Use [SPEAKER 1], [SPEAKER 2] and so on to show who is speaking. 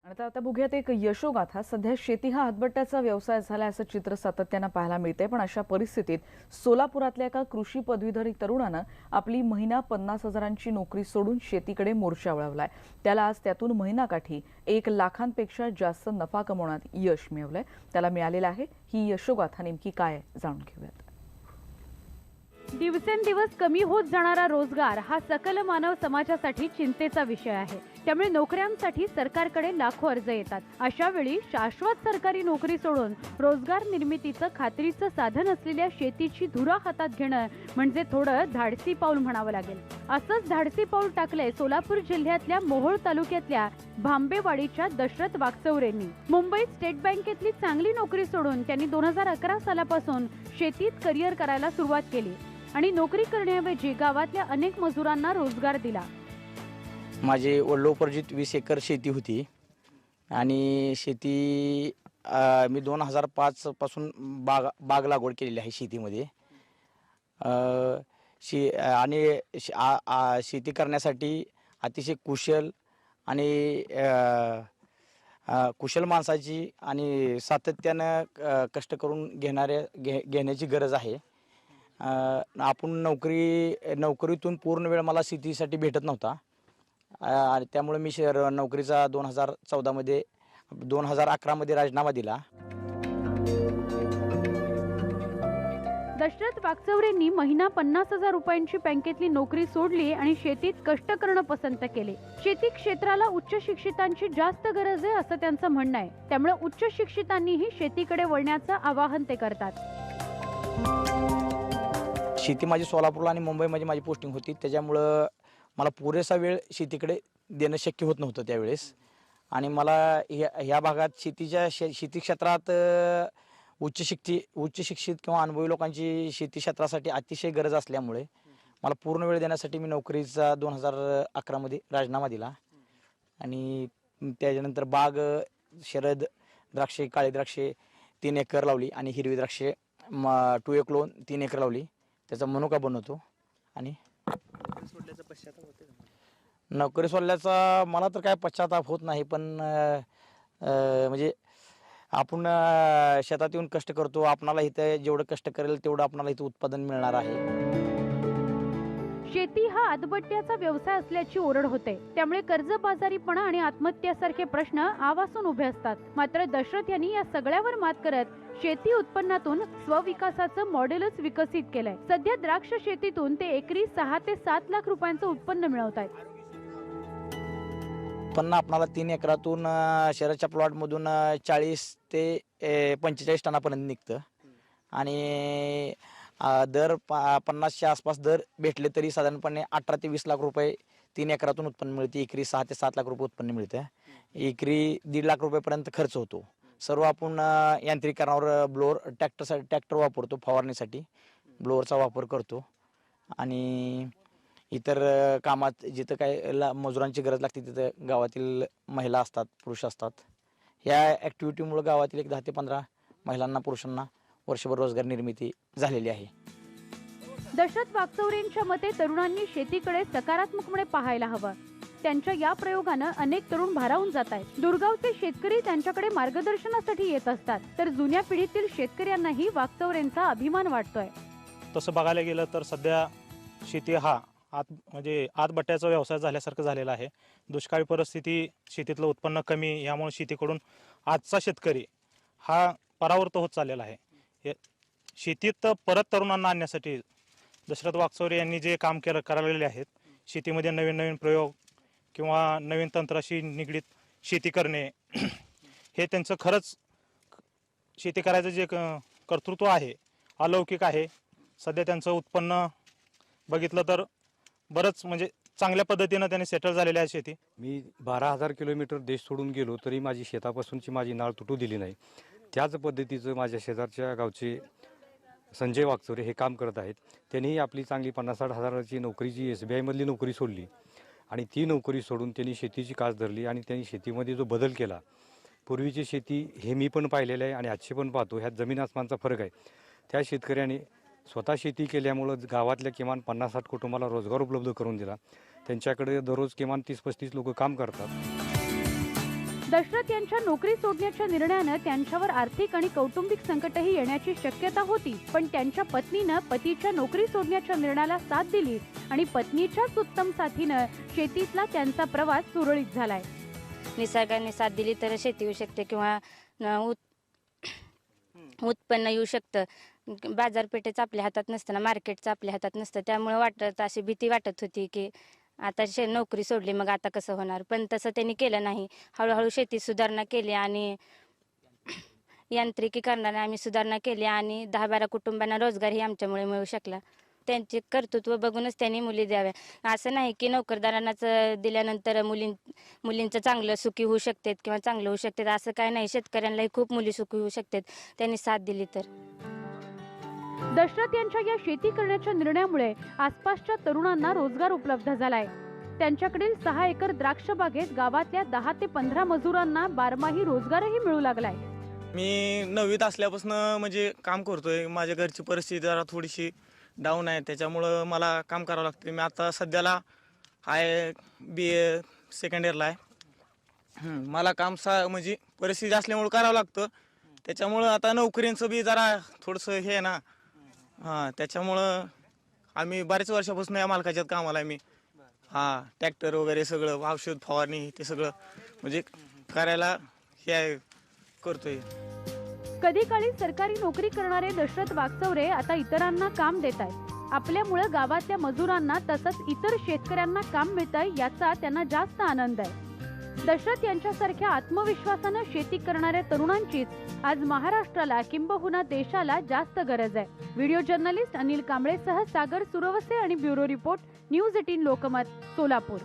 [SPEAKER 1] आता बघूयात एक यशोगाथा। सध्या शेती हा हातबट्ट्याचा व्यवसाय झाला असं चित्र सातत्यानं पाहायला मिळते। पण अशा परिस्थितीत सोलापुरातल्या एका कृषी पदवीधर तरुणानं आपली महिना 50,000ची नोकरी सोडून शेतीकडे मोर्चा वळवलाय। त्याला आज त्यातून महिनाकाठी 1 लाखांपेक्षा जास्त नफा कमवण्यात यश मिळवलंय। त्याला मिळालेलं आहे। ही यशोगाथा नेमकी काय आहे जाणून घेऊयात।
[SPEAKER 2] दिवसेंदिवस कमी होत जाणारा रोजगार हा सकल मानव समाजासाठी चिंतेचा विषय आहे। त्यामुळे नोकऱ्यांसाठी सरकारकडे लाखो अर्ज येतात। अशा वेळी शाश्वत सरकारी नोकरी सोडून रोजगार निर्मितीचं खात्रीचं साधन असलेल्या शेतीची धुरा हातात घेणं म्हणजे थोडं धाडसी पाऊल म्हणावं लागेल। असंच धाडसी पाऊल टाकलंय सोलापूर जिल्ह्यातल्या मोहोळ तालुक्यातल्या भांबेवाडीच्या दशरथ वागचौरेंनी। मुंबईत स्टेट बँकेतली चांगली नोकरी सोडून त्यांनी 2011 सालापासून शेतीत करिअर करायला सुरुवात केली आणि नोकरी करण्याऐवजी गावातल्या अनेक मजुरांना रोजगार दिला।
[SPEAKER 3] माझे वडिलोपार्जित 20 एकर शेती होती आणि शेती मी 2005 पासून बाग लागवड केलेली आहे शेतीमध्ये। शेती करण्यासाठी अतिशय कुशल आणि कुशल माणसाची आणि सातत्यानं कष्ट करून घेण्याची गरज आहे। आपण नोकरीतून पूर्ण वेळ मला शेतीसाठी भेटत नव्हता आणि त्यामुळे मी नोकरीचा 2011 मध्ये राजीनामा दिला।
[SPEAKER 2] दशरथ वागचौरेंनी महिना 50,000 रुपयांची बँकेतली नोकरी सोडली आणि शेतीत कष्ट करणं पसंत केले। शेती क्षेत्राला उच्च शिक्षितांची जास्त गरज आहे असं त्यांचं म्हणणं आहे। त्यामुळे उच्च शिक्षितांनीही शेतीकडे वळण्याचं आवाहन ते करतात।
[SPEAKER 3] शेती माझी सोलापूरला आणि मुंबईमध्ये माझी पोस्टिंग होती, त्याच्यामुळं मला पुरेसा वेळ शेतीकडे देणं शक्य होत नव्हतं त्यावेळेस। आणि मला ह्या भागात शेती क्षेत्रात उच्च शिक्षित किंवा अनुभवी लोकांची शेती क्षेत्रासाठी अतिशय गरज असल्यामुळे मला पूर्ण वेळ देण्यासाठी मी नोकरीचा 2011 मध्ये राजीनामा दिला। आणि त्याच्यानंतर बाग, शरद द्राक्षे, काळी द्राक्षे 3 एकर लावली आणि हिरवी द्राक्षे 2 एकर 3 एकर लावली। त्याचा मनुका बनवतो। आणि नोकरी सोडल्याचा मला तर काय पश्चाताप होत नाही, पण म्हणजे आपण शेतात येऊन कष्ट करतो, आपणाला इथे जेवढं कष्ट करेल तेवढं आपणाला इथे उत्पादन मिळणार आहे।
[SPEAKER 2] शेती हा आदबट्ट्याचा व्यवसाय असल्याची ओरड होते। त्यामुळे कर्जबाजारीपणा आणि आत्महत्यासारखे प्रश्न आवासून उभे असतात। मात्र दशरथ यांनी या सगळ्यावर मात करत शेती उत्पन्नातून स्वविकासाचं मॉडेलच विकसित केलंय। सध्या द्राक्ष शेतीतून ते एकरी 6 ते 7 लाख रुपयांचं उत्पन्न मिळवतायत।
[SPEAKER 3] पण आपल्याला 3 एकरातून शहराच्या प्लॉटमधून 40 ते 45 टनापर्यंत निघतं आणि दर 50च्या आसपास दर भेटले तरी साधारणपणे 18 ते 20 लाख रुपये 3 एकरातून उत्पन्न मिळते। एकरी 6 ते 7 लाख रुपये उत्पन्न मिळतं। एकरी 1.5 लाख रुपयेपर्यंत खर्च होतो। सर्व आपण यांत्रिकरणावर ट्रॅक्टर वापरतो, फवारणीसाठी ब्लोअरचा वापर करतो आणि इतर कामात जिथं काय मजुरांची गरज लागते तिथं गावातील महिला असतात, पुरुष असतात। या ॲक्टिव्हिटीमुळे गावातील एक 10 ते 15 महिलांना, पुरुषांना वर्षभर रोजगार निर्मिती झालेली आहे।
[SPEAKER 2] दशरथ वागचौरेंच्या मते तरुणांनी शेतीकडे सकारात्मकपणे पाहायला हवं। त्यांच्या या प्रयोगानं अनेक तरुण भारावून जात आहेत। दुर्गावचे शेतकरी त्यांच्याकडे मार्गदर्शनासाठी येत असतात, तर जुन्या पिढीतील शेतकऱ्यांनाही वागचौरेंचा अभिमान वाटतोय।
[SPEAKER 4] तसं बघायला गेलं तर सध्या शेती हा आतबट्ट्याचा व्यवसाय झाल्यासारखं झालेला आहे। दुष्काळी परिस्थिती, शेतीतलं उत्पन्न कमी यामुळे शेतीकडून आजचा शेतकरी हा परावृत्त होत चाललेला आहे। शेतीत परत तरुणांना आणण्यासाठी दशरथ वागचौरे यांनी जे काम करायला आहेत, शेतीमध्ये नवीन नवीन प्रयोग किंवा नवीन तंत्राशी निगडीत शेती करणे हे त्यांचं खरंच शेती करायचं जे कर्तृत्व आहे अलौकिक आहे। सध्या त्यांचं उत्पन्न बघितलं तर बरंच म्हणजे चांगल्या पद्धतीनं त्यांनी सेटल झालेली आहे शेती।
[SPEAKER 5] मी 12,000 किलोमीटर देश सोडून गेलो तरी माझी शेतापासूनची माझी नाळ तुटू दिली नाही। त्याच पद्धतीचं माझ्या शेजारच्या गावचे संजय वागचौरे हे काम करत आहेत। त्यांनी आपली चांगली 50-60 हजाराची नोकरीची SBI मधली नोकरी सोडली आणि ती नोकरी सोडून त्यांनी शेतीची कास धरली आणि त्यांनी शेतीमध्ये जो बदल केला। पूर्वीची शेती हे मी पण पाहिलेलं आहे आणि आजची पण पाहतो, ह्यात जमीन आसमानचा फरक आहे। त्या शेतकऱ्याने स्वतः शेती केल्यामुळं गावातल्या किमान 50-60 कुटुंबाला रोजगार उपलब्ध करून दिला। त्यांच्याकडे दररोज किमान 30-35 लोक काम करतात।
[SPEAKER 2] दशरथ यांच्या नोकरी सोडण्याच्या निर्णयानं त्यांच्यावर आर्थिक आणि कौटुंबिक संकटही येण्याची शक्यता होती, पण त्यांच्या पत्नीनं पतीच्या नोकरी सोडण्याच्या निर्णयाला साथ दिली आणि पत्नीच्याच उत्तम साथीनं शेतीतला त्यांचा प्रवास सुरळीत झालाय.
[SPEAKER 6] निसर्गाने साथ दिली तर शेती होऊ शकते किंवा उत्पन्न येऊ शकतं. बाजारपेठेचं आपल्या हातात नसतं ना, मार्केटचं आपल्या हातात नसतं. त्यामुळे अशी भीती वाटत होती की आता नोकरी सोडली मग आता कसं होणार, पण तसं त्यांनी केलं नाही. हळूहळू शेती सुधारणा केली आणि यांत्रिकीकरणाने आम्ही सुधारणा केली आणि 10-12 कुटुंबांना रोजगारही आमच्यामुळे मिळू शकला. त्यांचे कर्तृत्व बघूनच त्यांनी मुली द्याव्या. असं नाही की नोकरदारांनाच दिल्यानंतर मुलींचं चांगलं सुखी होऊ शकतात किंवा चांगलं होऊ शकतात, असं काय नाही. शेतकऱ्यांनाही खूप मुली सुखी होऊ शकतात त्यांनी साथ दिली तर.
[SPEAKER 2] दशरथ यांच्या या शेती करण्याच्या निर्णयामुळे आसपासच्या तरुणांना रोजगार उपलब्ध झालाय. त्यांच्याकडील 6 एकर द्राक्ष बागेत गावातल्या 10 ते 15 मजुरांना बारमाही रोजगारही मिळू लागलाय.
[SPEAKER 7] मी 9वीत असल्यापासून म्हणजे काम करतोय. माझ्या घरची परिस्थिती जरा थोडीशी डाऊन आहे, त्याच्यामुळं मला काम करावं लागतं. मी आता सध्याला आहे BA सेकंड इयरला आहे. मला काम म्हणजे परिस्थिती असल्यामुळं करावं लागतं. त्याच्यामुळं आता नोकरींचं बी जरा थोडंसं हे आहे ना, त्याच्यामुळं आम्ही बऱ्याच वर्षापासून या मालकाच्यात कामाला आहे मी. ट्रॅक्टर वगैरे सगळं, औषध फवारणी ते सगळं म्हणजे करायला हे करतोय.
[SPEAKER 2] कधी काळी सरकारी नोकरी करणारे दशरथ वागचौरे आता इतरांना काम देत आहेत. आपल्यामुळे गावातल्या मजुरांना तसंच इतर शेतकऱ्यांना काम मिळतंय याचा त्यांना जास्त आनंद आहे. दशरथ यांच्यासारख्या आत्मविश्वासानं शेती करणाऱ्या तरुणांचीच आज महाराष्ट्राला किंबहुना देशाला जास्त गरज आहे. व्हिडिओ जर्नलिस्ट अनिल कांबळेसह सागर सुरवसे आणि bureau report, news 18 Lokmat, Solapur.